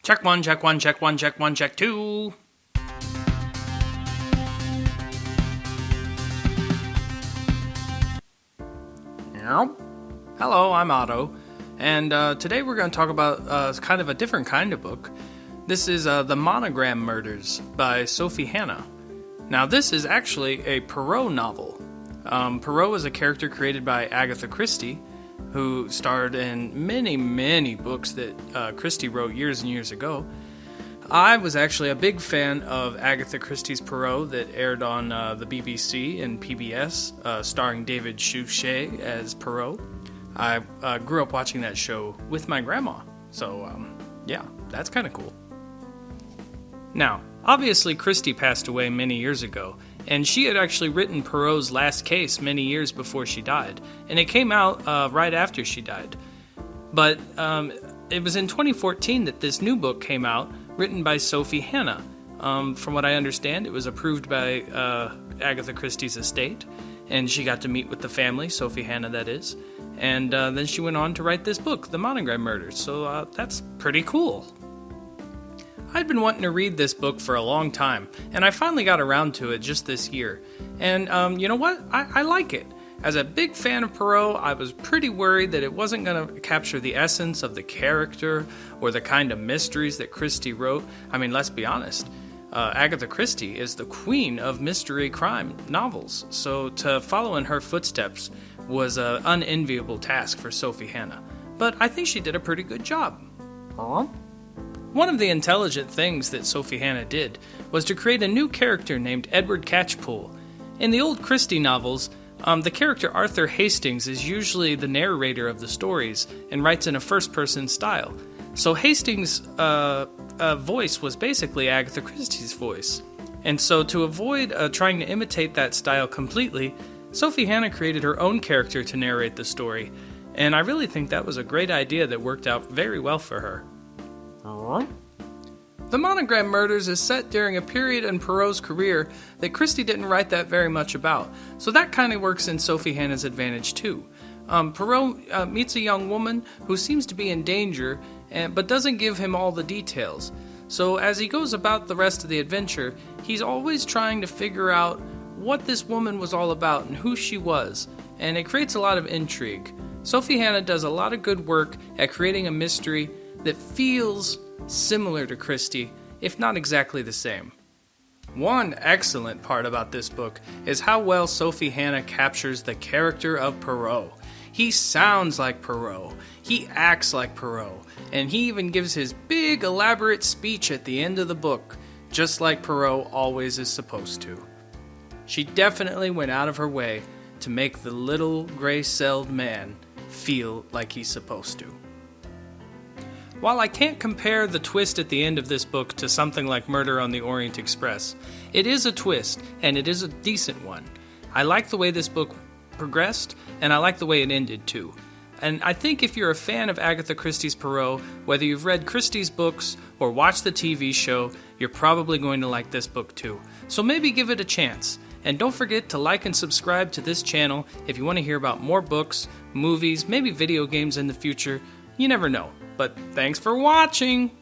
Check one, check one, check one, check one, check two. Hello, I'm Otto, and today we're going to talk about kind of a different kind of book. This is the Monogram Murders by Sophie Hannah. Now, this is actually a Poirot novel. Poirot is a character created by Agatha Christie, who starred in many, many books that Christie wrote years and years ago. I was actually a big fan of Agatha Christie's Poirot that aired on the BBC and PBS, starring David Suchet as Poirot. I grew up watching that show with my grandma, so yeah, that's kind of cool. Now, obviously Christie passed away many years ago, and she had actually written Poirot's last case many years before she died, and it came out right after she died. But it was in 2014 that this new book came out, written by Sophie Hannah. From what I understand, it was approved by Agatha Christie's estate, and she got to meet with the family, Sophie Hannah that is, and then she went on to write this book, The Monogram Murders, so that's pretty cool. I'd been wanting to read this book for a long time, and I finally got around to it just this year. And you know what? I like it. As a big fan of Poirot, I was pretty worried that it wasn't going to capture the essence of the character or the kind of mysteries that Christie wrote. I mean, let's be honest. Agatha Christie is the queen of mystery crime novels, so to follow in her footsteps was an unenviable task for Sophie Hannah. But I think she did a pretty good job. One of the intelligent things that Sophie Hannah did was to create a new character named Edward Catchpole. In the old Christie novels, the character Arthur Hastings is usually the narrator of the stories and writes in a first-person style. So Hastings' voice was basically Agatha Christie's voice. And so to avoid trying to imitate that style completely, Sophie Hannah created her own character to narrate the story. And I really think that was a great idea that worked out very well for her. The Monogram Murders is set during a period in Poirot's career that Christie didn't write that very much about, so that kind of works in Sophie Hannah's advantage too. Poirot meets a young woman who seems to be in danger, but doesn't give him all the details. So as he goes about the rest of the adventure, he's always trying to figure out what this woman was all about and who she was, and it creates a lot of intrigue. Sophie Hannah does a lot of good work at creating a mystery that feels similar to Christie, if not exactly the same. One excellent part about this book is how well Sophie Hannah captures the character of Poirot. He sounds like Poirot, he acts like Poirot, and he even gives his big elaborate speech at the end of the book, just like Poirot always is supposed to. She definitely went out of her way to make the little gray-celled man feel like he's supposed to. While I can't compare the twist at the end of this book to something like Murder on the Orient Express, it is a twist, and it is a decent one. I like the way this book progressed, and I like the way it ended too. And I think if you're a fan of Agatha Christie's Poirot, whether you've read Christie's books or watched the TV show, you're probably going to like this book too. So maybe give it a chance. And don't forget to like and subscribe to this channel if you want to hear about more books, movies, maybe video games in the future. You never know. But thanks for watching!